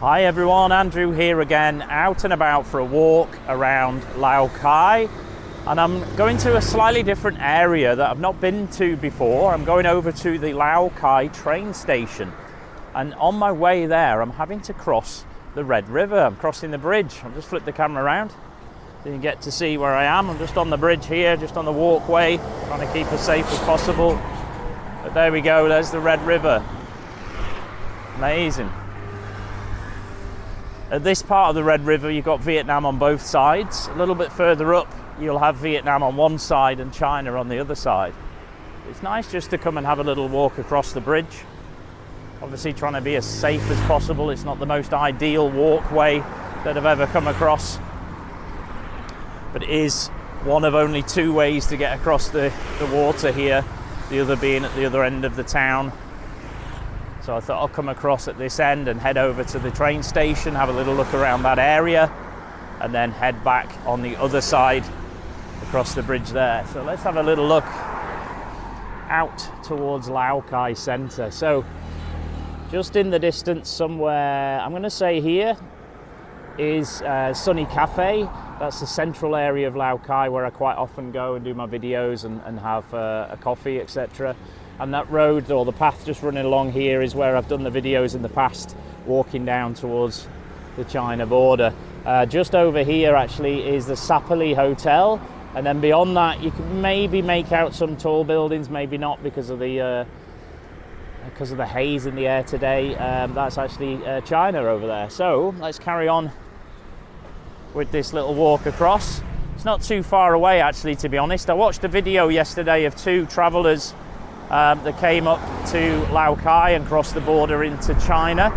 Hi everyone, Andrew here again, out and about for a walk around Lao Cai, and I'm going to a slightly different area that I've not been to before. I'm going over to the Lao Cai train station, and on my way there I'm having to cross the Red River. I'm crossing the bridge. I'll just flip the camera around so you can get to see where I am. I'm just on the bridge here, just on the walkway, trying to keep as safe as possible. But there we go, there's the Red River. Amazing. At this part of the Red River, you've got Vietnam on both sides. A little bit further up, you'll have Vietnam on one side and China on the other side. It's nice just to come and have a little walk across the bridge. Obviously trying to be as safe as possible. It's not the most ideal walkway that I've ever come across, but it is one of only two ways to get across the water here, the other being at the other end of the town. So I thought I'll come across at this end and head over to the train station, have a little look around that area, and then head back on the other side across the bridge there. So let's have a little look out towards Lao Cai Centre. So just in the distance somewhere, I'm going to say here, is Sunny Cafe. That's the central area of Lao Cai where I quite often go and do my videos and have a coffee, etc. And that road, or the path just running along here, is where I've done the videos in the past, walking down towards the China border. Just over here actually is the Sapa Hotel, and then beyond that you can maybe make out some tall buildings, maybe not because of the haze in the air today. That's actually China over there. So let's carry on with this little walk across. It's not too far away actually, to be honest. I watched a video yesterday of two travellers that came up to Lao Cai and crossed the border into China,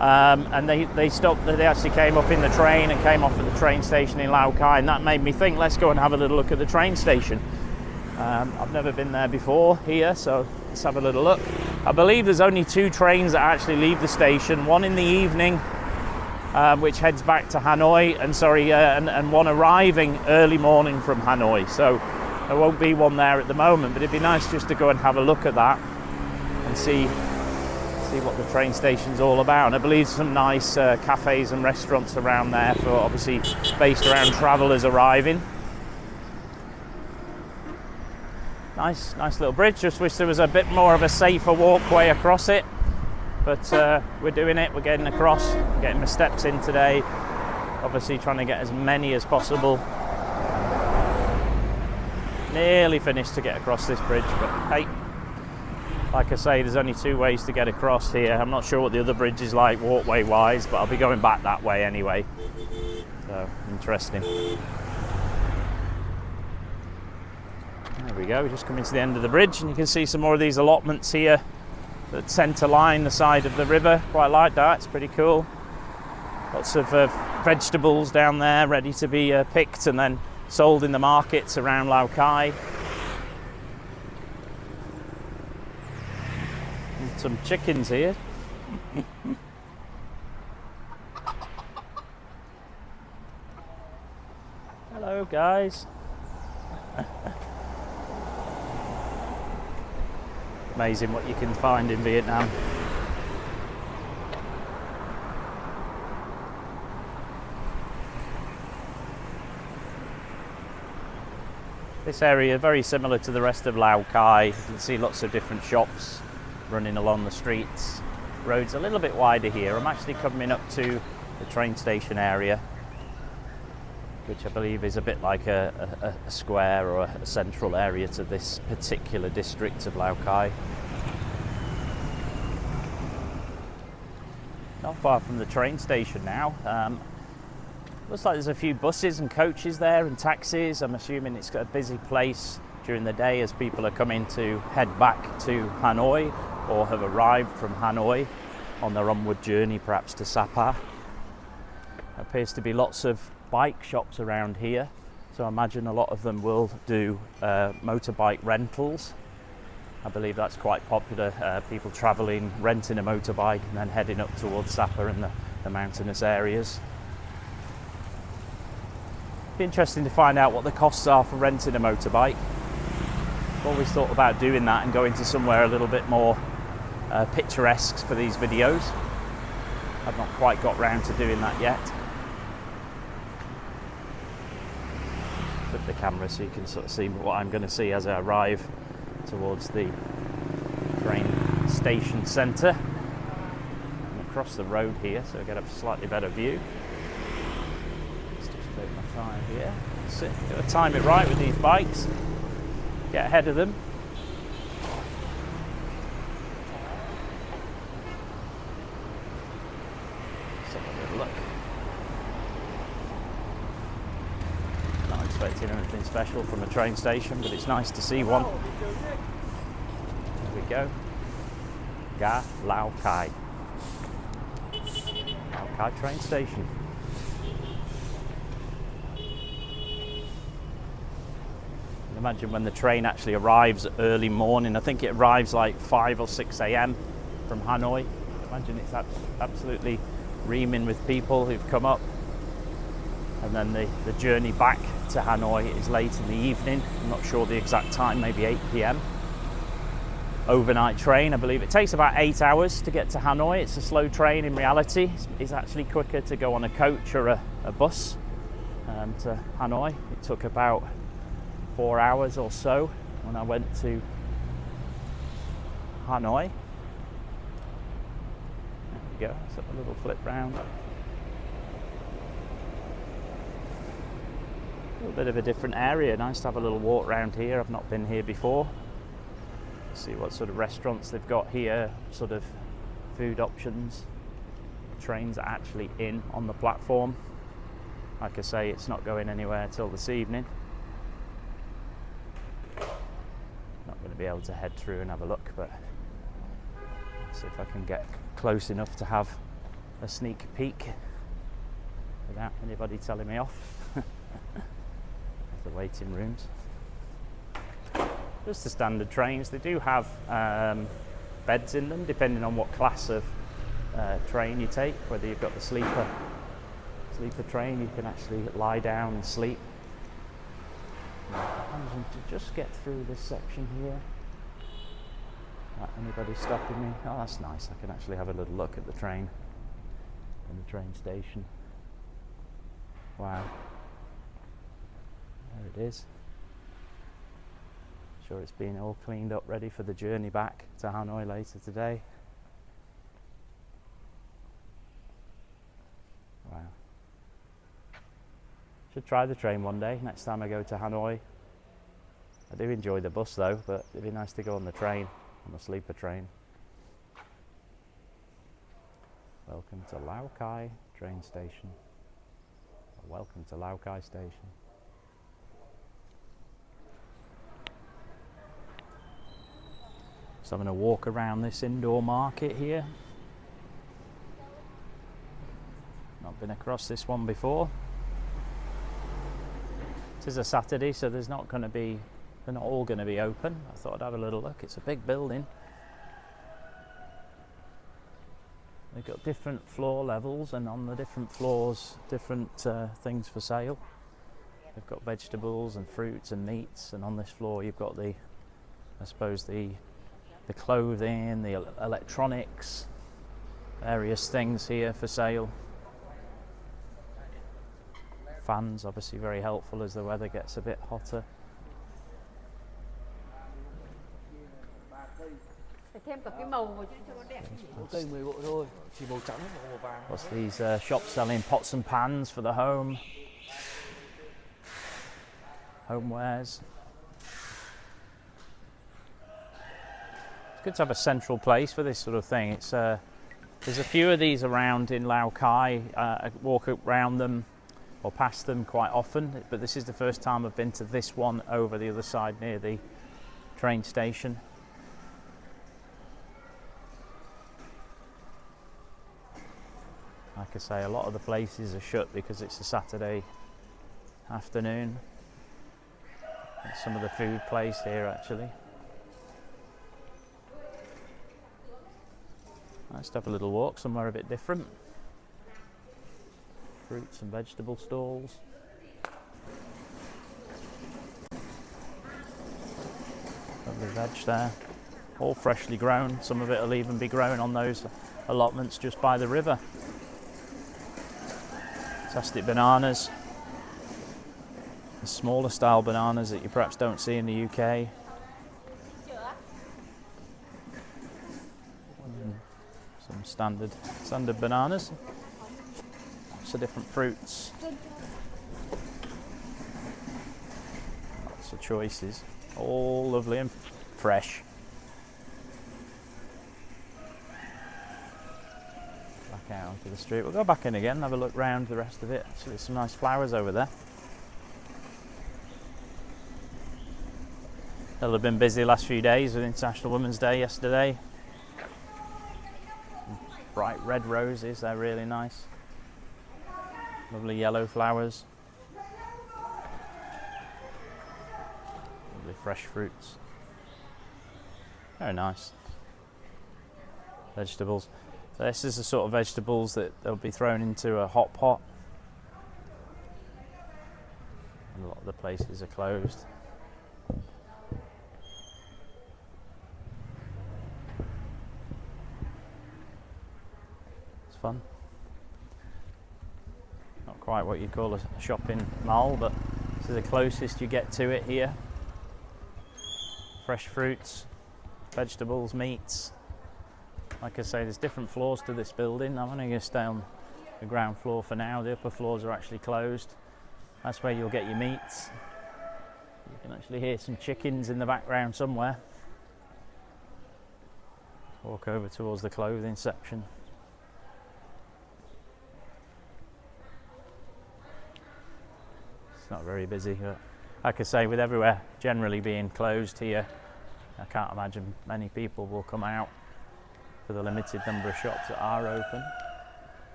and they stopped. They actually came up in the train and came off at the train station in Lao Cai, and that made me think, let's go and have a little look at the train station. I've never been there before here, so let's have a little look. I believe there's only two trains that actually leave the station, one in the evening which heads back to Hanoi, and one arriving early morning from Hanoi. So there won't be one there at the moment, but it'd be nice just to go and have a look at that and see what the train station's all about. And I believe some nice cafes and restaurants around there, for obviously based around travellers arriving. Nice little bridge. Just wish there was a bit more of a safer walkway across it, but we're doing it. We're getting across, getting my steps in today. Obviously trying to get as many as possible. Nearly finished to get across this bridge, but hey, like I say, there's only two ways to get across here. I'm not sure what the other bridge is like walkway wise, but I'll be going back that way anyway. So interesting. There we go, we're just coming to the end of the bridge, and you can see some more of these allotments here that centre line the side of the river. Quite like that, it's pretty cool. Lots of vegetables down there ready to be picked and then sold in the markets around Lao Cai. And some chickens here. Hello guys. Amazing what you can find in Vietnam. This area is very similar to the rest of Lao Cai. You can see lots of different shops running along the streets. Road's a little bit wider here. I'm actually coming up to the train station area, which I believe is a bit like a square or a central area to this particular district of Lao Cai. Not far from the train station now. Looks like there's a few buses and coaches there and taxis. I'm assuming it's got a busy place during the day as people are coming to head back to Hanoi or have arrived from Hanoi on their onward journey, perhaps to Sapa. There appears to be lots of bike shops around here, so I imagine a lot of them will do motorbike rentals. I believe that's quite popular, people travelling, renting a motorbike and then heading up towards Sapa and the mountainous areas. Be interesting to find out what the costs are for renting a motorbike. I've always thought about doing that and going to somewhere a little bit more picturesque for these videos. I've not quite got round to doing that yet. Flip the camera so you can sort of see what I'm going to see as I arrive towards the train station centre. I'm across the road here, so I get a slightly better view. Let's just take my time here. That's it. Got to time it right with these bikes. Get ahead of them. Let's have a little look. Not expecting anything special from a train station, but it's nice to see one. There we go. Lao Cai. Lao Cai train station. Imagine when the train actually arrives early morning. I think it arrives like 5 or 6 a.m. from Hanoi. Imagine it's absolutely reaming with people who've come up. And then the journey back to Hanoi is late in the evening. I'm not sure the exact time, maybe 8 p.m. Overnight train, I believe. It takes about 8 hours to get to Hanoi. It's a slow train in reality. It's actually quicker to go on a coach or a bus to Hanoi. It took about 4 hours or so when I went to Hanoi. There we go, let's have a little flip round. A little bit of a different area, nice to have a little walk around here. I've not been here before. See what sort of restaurants they've got here, sort of food options. The trains are actually in on the platform. Like I say, it's not going anywhere till this evening. Not going to be able to head through and have a look, but see if I can get close enough to have a sneak peek without anybody telling me off. The waiting rooms. Just the standard trains. They do have beds in them, depending on what class of train you take. Whether you've got the sleeper train, you can actually lie down and sleep. I'm to just get through this section here. Anybody stopping me? Oh, that's nice. I can actually have a little look at the train and the train station. Wow. There it is. Sure it's been all cleaned up, ready for the journey back to Hanoi later today. Wow. Should try the train one day, next time I go to Hanoi. I do enjoy the bus though, but it'd be nice to go on the train, on the sleeper train. Welcome to Lao Cai train station. Welcome to Lao Cai station. So I'm going to walk around this indoor market here. Not been across this one before. It is a Saturday, so they're not all going to be open. I thought I'd have a little look. It's a big building. They've got different floor levels, and on the different floors, different things for sale. They've got vegetables and fruits and meats, and on this floor you've got the clothing, the electronics, various things here for sale. Fans, obviously very helpful as the weather gets a bit hotter. What's these shops selling pots and pans for the home? Homewares. It's good to have a central place for this sort of thing. It's there's a few of these around in Lao Cai. I walk around them or past them quite often, but this is the first time I've been to this one over the other side near the train station. Like I say, a lot of the places are shut because it's a Saturday afternoon. There's some of the food place here actually. Nice to have a little walk somewhere a bit different. Fruits and vegetable stalls. Lovely veg there. All freshly grown. Some of it will even be grown on those allotments just by the river. Fantastic bananas. The smaller style bananas that you perhaps don't see in the UK. Some standard bananas. Lots of different fruits. Lots of choices. All lovely and fresh. Back out onto the street. We'll go back in again and have a look round the rest of it. So there's some nice flowers over there. They'll have been busy the last few days with International Women's Day yesterday. Bright red roses, they're really nice. Lovely yellow flowers. Lovely fresh fruits. Very nice. Vegetables. So this is the sort of vegetables that they'll be thrown into a hot pot. And a lot of the places are closed. Fun. Not quite what you'd call a shopping mall, but this is the closest you get to it here. Fresh fruits, vegetables, meats. Like I say, there's different floors to this building. I'm only going to stay on the ground floor for now. The upper floors are actually closed. That's where you'll get your meats. You can actually hear some chickens in the background somewhere. Walk over towards the clothing section. Not very busy, but like I say, with everywhere generally being closed here, I can't imagine many people will come out for the limited number of shops that are open.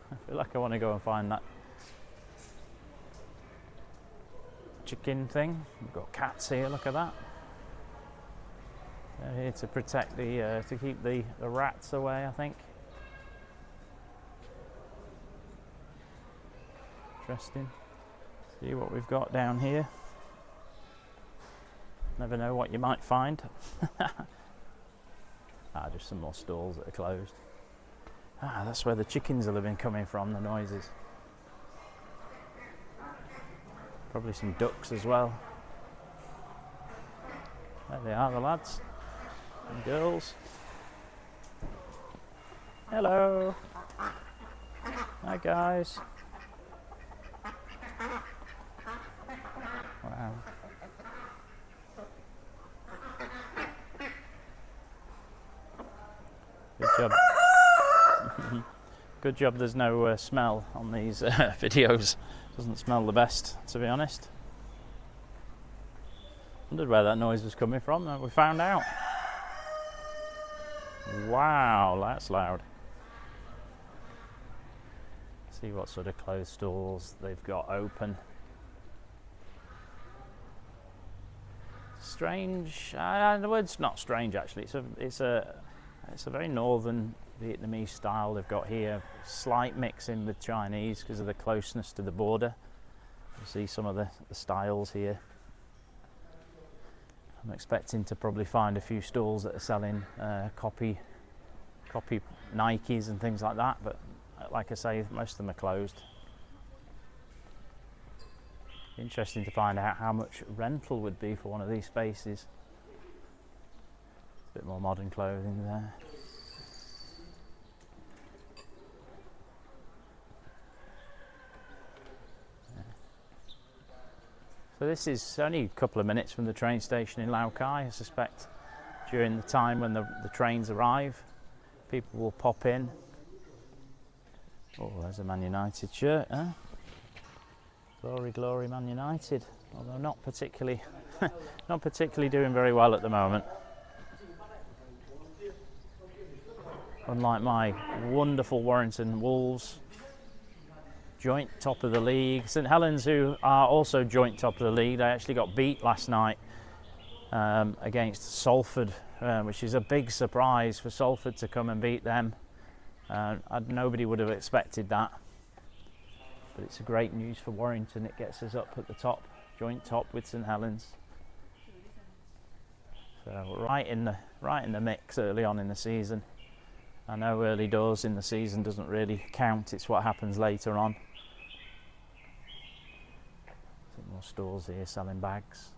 I feel like I want to go and find that chicken thing. We've got cats here, look at that. They're here to protect to keep the rats away, I think. Interesting. See what we've got down here. Never know what you might find. Just some more stalls that are closed. That's where the chickens will have been coming from, the noises. Probably some ducks as well. There they are, the lads and girls. Hello. Hi guys. Wow. Good job. Good job there's no smell on these videos. Doesn't smell the best, to be honest. Wondered where that noise was coming from. We found out. Wow, that's loud. See what sort of clothes stores they've got open. Strange. The word's not strange actually. It's a very northern Vietnamese style they've got here. Slight mixing with Chinese because of the closeness to the border. You see some of the styles here. I'm expecting to probably find a few stalls that are selling copy Nikes and things like that, but like I say, most of them are closed. Interesting to find out how much rental would be for one of these spaces. A bit more modern clothing there. So this is only a couple of minutes from the train station in Lao Cai. I suspect during the time when the trains arrive, people will pop in. Oh, there's a Man United shirt, huh? Glory, glory, Man United. Although not particularly doing very well at the moment. Unlike my wonderful Warrington Wolves, joint top of the league. St Helens, who are also joint top of the league, they actually got beat last night against Salford, which is a big surprise for Salford to come and beat them. Nobody would have expected that. But it's a great news for Warrington. It gets us up at the top, joint top with St Helens. So right in the mix early on in the season. I know early doors in the season doesn't really count, it's what happens later on. Some more stores here selling bags.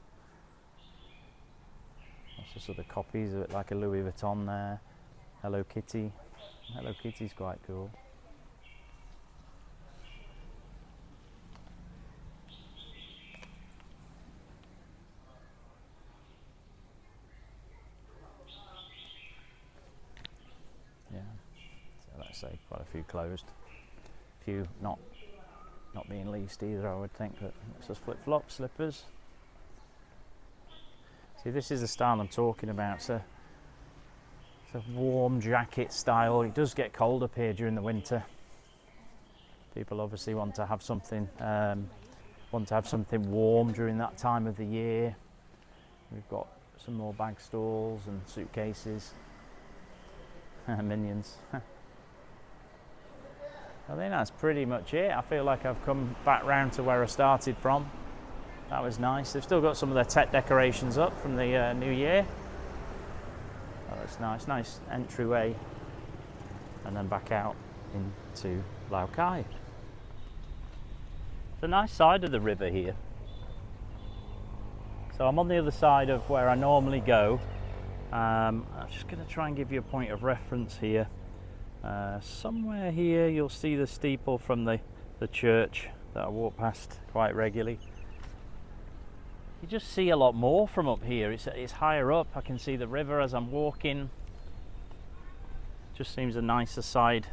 Lots of sort of copies of it, like a Louis Vuitton there. Hello Kitty. Hello Kitty's quite cool. Yeah, so let's say quite a few closed. A few not being leased either, I would think, but it's just flip-flops, slippers. See, this is the style I'm talking about. It's a warm jacket style. It does get cold up here during the winter. People obviously want to have something warm during that time of the year. We've got some more bag stalls and suitcases. Minions. I think that's pretty much it. I feel like I've come back round to where I started from. That was nice. They've still got some of their tech decorations up from the new year. Oh, that's nice. Nice entryway. And then back out into Lao Cai. It's a nice side of the river here. So I'm on the other side of where I normally go. I'm just going to try and give you a point of reference here. Somewhere here you'll see the steeple from the church that I walk past quite regularly. You just see a lot more from up here. It's higher up. I can see the river as I'm walking. Just seems a nicer side,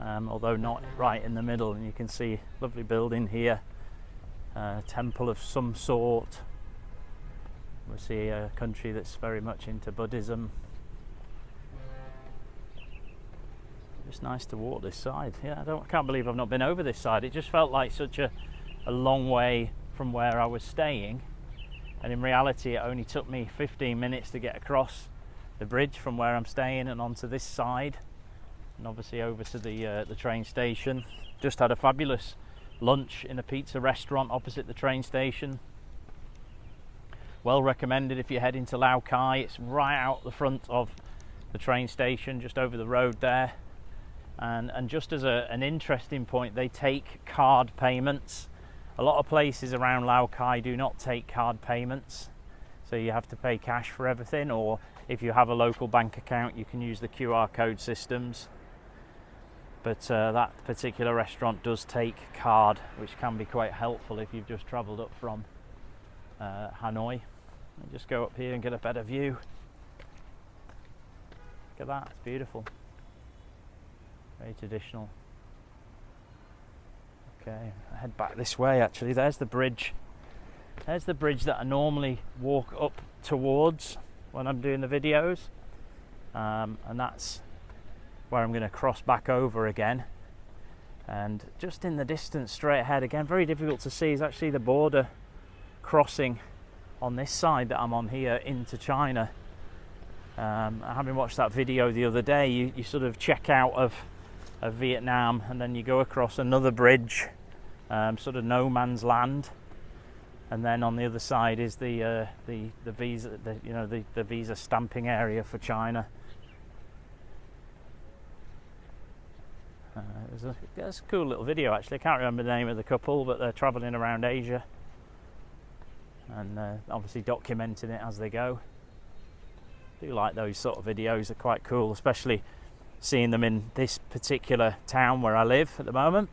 although not right in the middle. And you can see a lovely building here, a temple of some sort. We see a country that's very much into Buddhism. It's nice to walk this side. Yeah, I can't believe I've not been over this side. It just felt like such a long way from where I was staying, and in reality it only took me 15 minutes to get across the bridge from where I'm staying and onto this side, and obviously over to the train station. Just had a fabulous lunch in a pizza restaurant opposite the train station. Well recommended if you're heading to Lao Cai. It's right out the front of the train station, just over the road there. And just as an interesting point, they take card payments. A lot of places around Lao Cai do not take card payments, so you have to pay cash for everything, or if you have a local bank account you can use the QR code systems. But that particular restaurant does take card, which can be quite helpful if you've just travelled up from Hanoi. And just go up here and get a better view. Look at that, it's beautiful. Very traditional. Okay, I head back this way actually. There's the bridge. There's the bridge that I normally walk up towards when I'm doing the videos. And that's where I'm going to cross back over again. And just in the distance straight ahead, again very difficult to see, is actually the border crossing on this side that I'm on here into China. Having watched that video the other day, you sort of check out of Vietnam and then you go across another bridge, sort of no man's land, and then on the other side is the visa, the visa stamping area for China. It's a cool little video actually. I can't remember the name of the couple, but they're travelling around Asia and obviously documenting it as they go. I do like those sort of videos, they're quite cool, especially seeing them in this particular town where I live at the moment.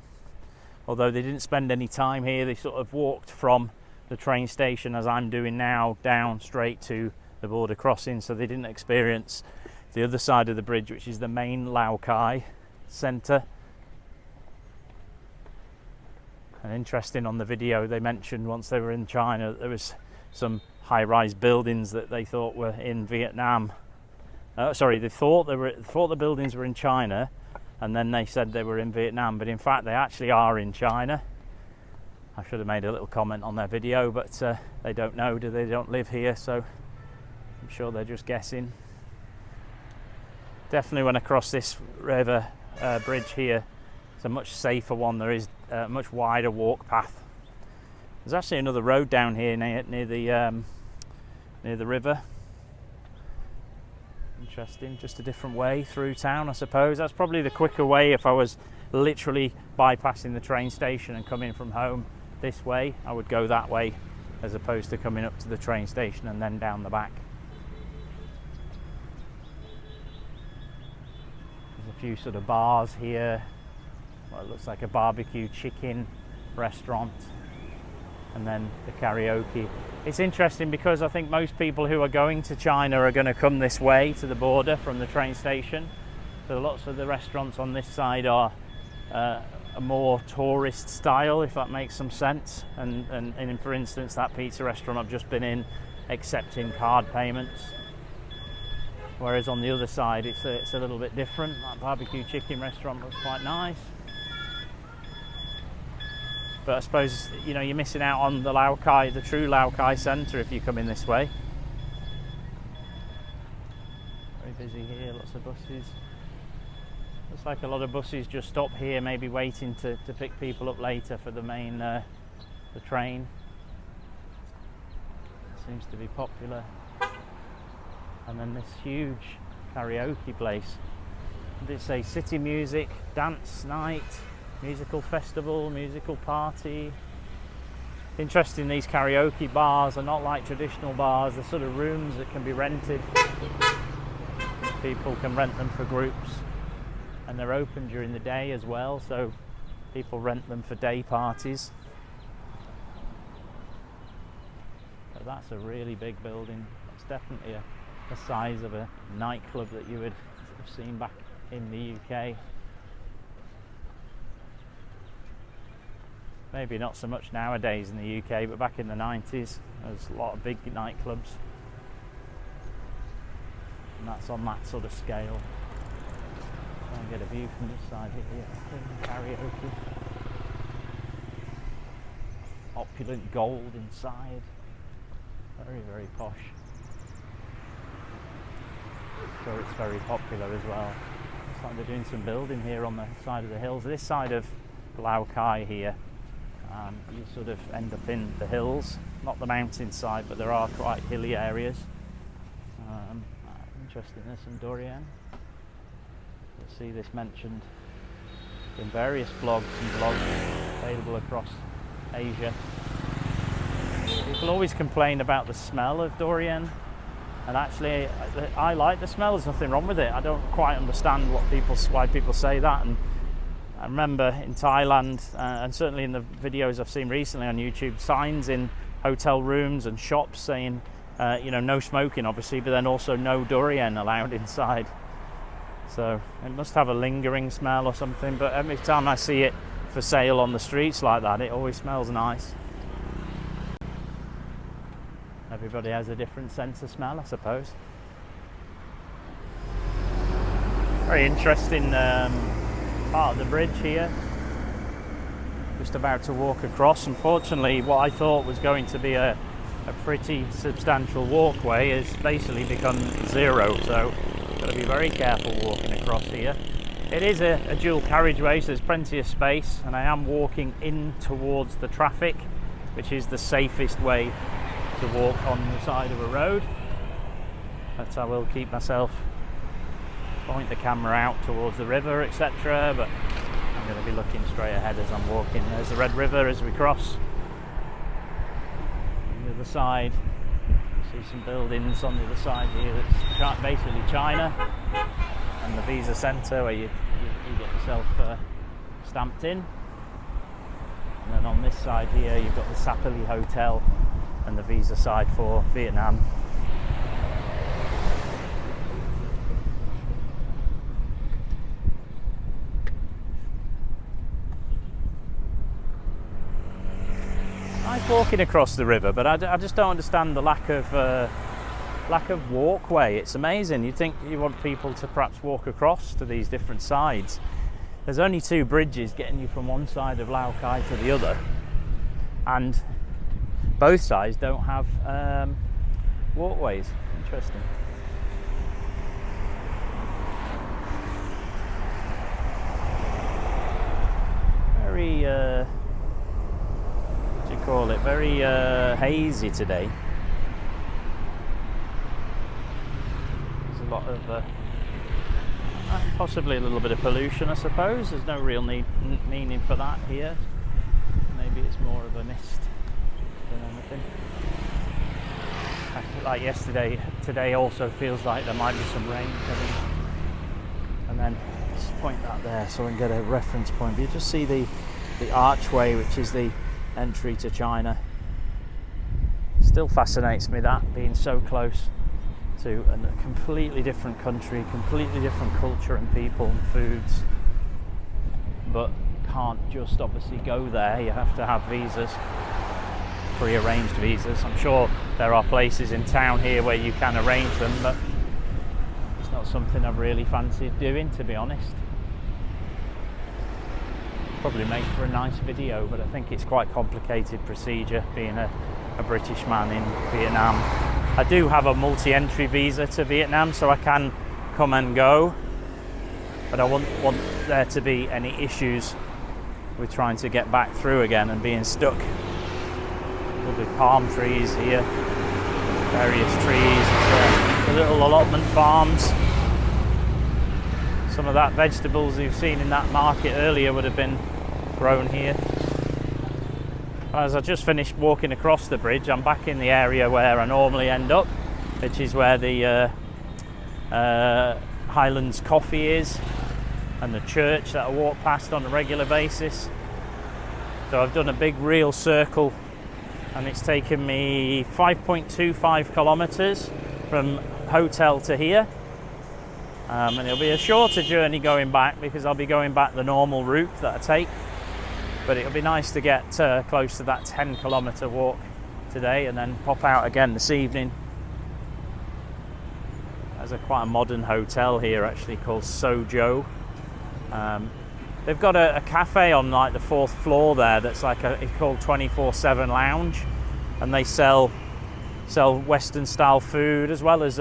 Although they didn't spend any time here, they sort of walked from the train station as I'm doing now down straight to the border crossing, so they didn't experience the other side of the bridge, which is the main Lao Cai centre. And interesting, on the video they mentioned once they were in China there was some high-rise buildings that they thought were in Vietnam. They thought the buildings were in China, and then they said they were in Vietnam, but in fact they actually are in China. I should have made a little comment on their video, but they don't know, they don't live here, so I'm sure they're just guessing. Definitely when I cross this river bridge here, it's a much safer one. There is a much wider walk path. There's actually another road down here near the river. I'm interesting. Just a different way through town, I suppose. That's probably the quicker way if I was literally bypassing the train station and coming from home this way. I would go that way as opposed to coming up to the train station and then down the back. There's a few sort of bars here. Well, it looks like a barbecue chicken restaurant, and then the karaoke. It's interesting because I think most people who are going to China are going to come this way to the border from the train station. So lots of the restaurants on this side are a more tourist style, if that makes some sense. And for instance, that pizza restaurant I've just been in, accepting card payments. Whereas on the other side, it's a little bit different. That barbecue chicken restaurant looks quite nice. But I suppose, you know, you're missing out on the Lao Cai, the true Lao Cai centre if you come in this way. Very busy here, lots of buses. Looks like a lot of buses just stop here, maybe waiting to pick people up later for the main, the train. It seems to be popular. And then this huge karaoke place. Did it say city music, dance night, musical festival, musical party? Interesting, these karaoke bars are not like traditional bars. They're sort of rooms that can be rented. People can rent them for groups, and they're open during the day as well, so people rent them for day parties. But that's a really big building. It's definitely the size of a nightclub that you would have seen back in the UK. Maybe not so much nowadays in the UK, but back in the 90s, there's a lot of big nightclubs. And that's on that sort of scale. Try and get a view from this side here. Karaoke. Opulent gold inside. Very, very posh. I'm sure it's very popular as well. Looks like they're doing some building here on the side of the hills. This side of Lao Cai here, you sort of end up in the hills, not the mountainside, but there are quite hilly areas. Interesting, there's some durian. You'll see this mentioned in various blogs and vlogs available across Asia. People always complain about the smell of durian, and actually I like the smell. There's nothing wrong with it. I don't quite understand why people say that. And I remember in Thailand, and certainly in the videos I've seen recently on YouTube, signs in hotel rooms and shops saying, you know, no smoking obviously, but then also no durian allowed inside. So it must have a lingering smell or something, but every time I see it for sale on the streets like that, it always smells nice. Everybody has a different sense of smell, I suppose. Very interesting part of the bridge here. Just about to walk across. Unfortunately, what I thought was going to be a pretty substantial walkway has basically become zero, so got to be very careful walking across here. It is a dual carriageway, so there's plenty of space, and I am walking in towards the traffic, which is the safest way to walk on the side of a road. But I will keep myself, point the camera out towards the river, etc. But I'm going to be looking straight ahead as I'm walking. There's the Red River as we cross. On the other side, see some buildings on the other side here. That's basically China, and the visa centre where you get yourself stamped in. And then on this side here, you've got the Sapa Hotel and the visa side for Vietnam. Nice walking across the river, but I just don't understand the lack of walkway. It's amazing. You'd think you want people to perhaps walk across to these different sides. There's only two bridges getting you from one side of Lao Cai to the other, and both sides don't have walkways. Interesting. Very, what do you call it? Very hazy today. There's a lot of possibly a little bit of pollution, I suppose. There's no real meaning for that here. Maybe it's more of a mist than anything. Like yesterday, today also feels like there might be some rain coming. And then just point that there so I can get a reference point. But you just see the archway, which is the entry to China. Still fascinates me, that being so close to a completely different country, completely different culture and people and foods, but can't just obviously go there. You have to have visas, pre-arranged visas. I'm sure there are places in town here where you can arrange them, but it's not something I've really fancied doing, to be honest. Probably make for a nice video, but I think it's quite complicated procedure being a British man in Vietnam. I do have a multi-entry visa to Vietnam, so I can come and go, but I wouldn't want there to be any issues with trying to get back through again and being stuck. There'll be palm trees here, various trees, the little allotment farms. Some of that vegetables you've seen in that market earlier would have been grown here. As I just finished walking across the bridge, I'm back in the area where I normally end up, which is where the Highlands Coffee is, and the church that I walk past on a regular basis. So I've done a big real circle, and it's taken me 5.25 kilometers from hotel to here. And it'll be a shorter journey going back because I'll be going back the normal route that I take. But it'll be nice to get close to that 10-kilometer walk today and then pop out again this evening. There's quite a modern hotel here actually called Sojo. They've got a cafe on like the 4th floor there that's like it's called 24/7 Lounge, and they sell Western style food as well as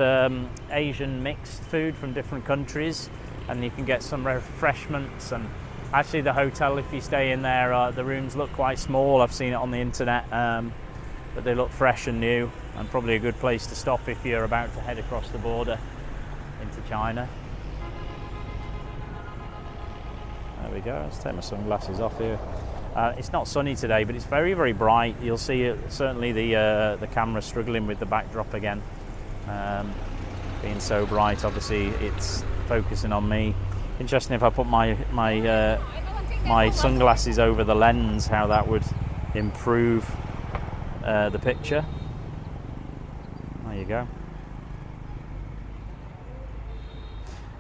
Asian mixed food from different countries, and you can get some refreshments. And actually the hotel, if you stay in there, the rooms look quite small. I've seen it on the internet, but they look fresh and new, and probably a good place to stop if you're about to head across the border into China. There we go. Let's take my sunglasses off here. It's not sunny today, but it's very, very bright. You'll see certainly the camera struggling with the backdrop again. Being so bright, obviously it's focusing on me. Interesting if I put my sunglasses over the lens, how that would improve the picture. There you go.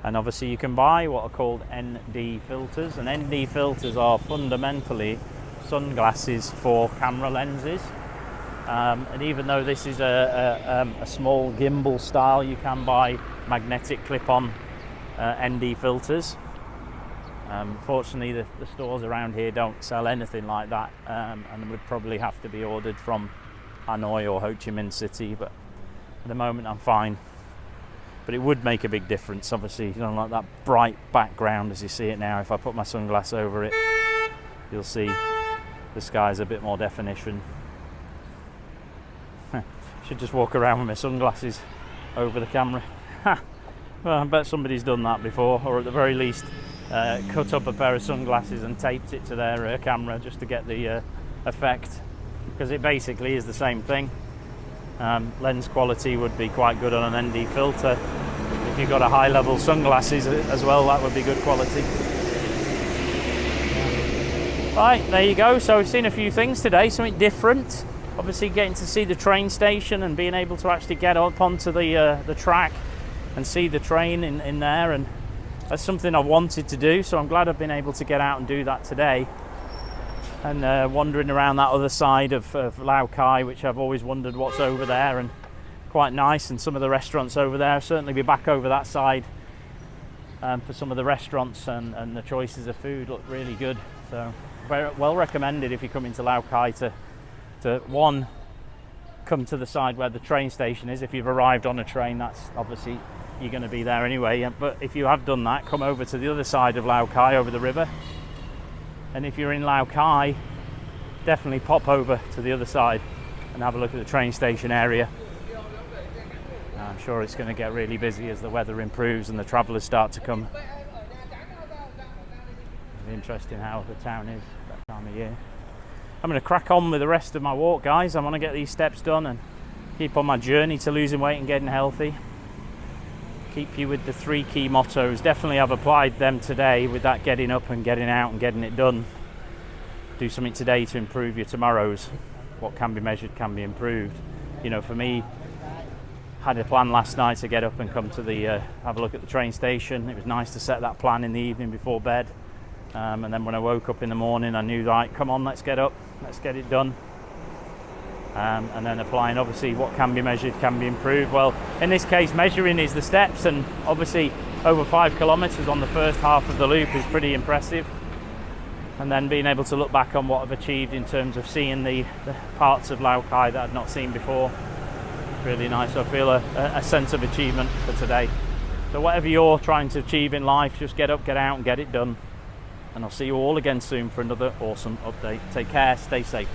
And obviously you can buy what are called ND filters, and ND filters are fundamentally sunglasses for camera lenses. And even though this is a small gimbal style, you can buy magnetic clip-on ND filters. Fortunately the stores around here don't sell anything like that, and would probably have to be ordered from Hanoi or Ho Chi Minh City, but at the moment I'm fine. But it would make a big difference, obviously, you know, like that bright background as you see it now. If I put my sunglass over it, you'll see the sky's a bit more definition. Should just walk around with my sunglasses over the camera. Well, I bet somebody's done that before, or at the very least cut up a pair of sunglasses and taped it to their camera just to get the effect, because it basically is the same thing. Lens quality would be quite good on an ND filter. If you've got a high level sunglasses as well, that would be good quality. Right, there you go. So we've seen a few things today, something different. Obviously getting to see the train station and being able to actually get up onto the track and see the train in there, and that's something I've wanted to do, so I'm glad I've been able to get out and do that today. And wandering around that other side of Lao Cai, which I've always wondered what's over there, and quite nice. And some of the restaurants over there, I'll certainly be back over that side for some of the restaurants, and the choices of food look really good. So very well recommended if you come into Lao Cai to one, come to the side where the train station is. If you've arrived on a train, that's obviously you're going to be there anyway, but if you have done that, come over to the other side of Lao Cai over the river. And if you're in Lao Cai, definitely pop over to the other side and have a look at the train station area. I'm sure it's going to get really busy as the weather improves and the travellers start to come. It'll be interesting how the town is that time of year. I'm going to crack on with the rest of my walk, guys. I want to get these steps done and keep on my journey to losing weight and getting healthy. Keep you with the 3 key mottos. Definitely I've applied them today with that getting up and getting out and getting it done. Do something today to improve your tomorrows. What can be measured can be improved. You know, for me, had a plan last night to get up and come to the have a look at the train station. It was nice to set that plan in the evening before bed, and then when I woke up in the morning I knew, right, come on, let's get up, let's get it done. And then applying, obviously, what can be measured can be improved. Well, in this case, measuring is the steps, and obviously over 5 kilometers on the first half of the loop is pretty impressive. And then being able to look back on what I've achieved in terms of seeing the parts of Lao Cai that I'd not seen before, really nice. I feel a sense of achievement for today. So whatever you're trying to achieve in life, just get up, get out and get it done. And I'll see you all again soon for another awesome update. Take care, stay safe.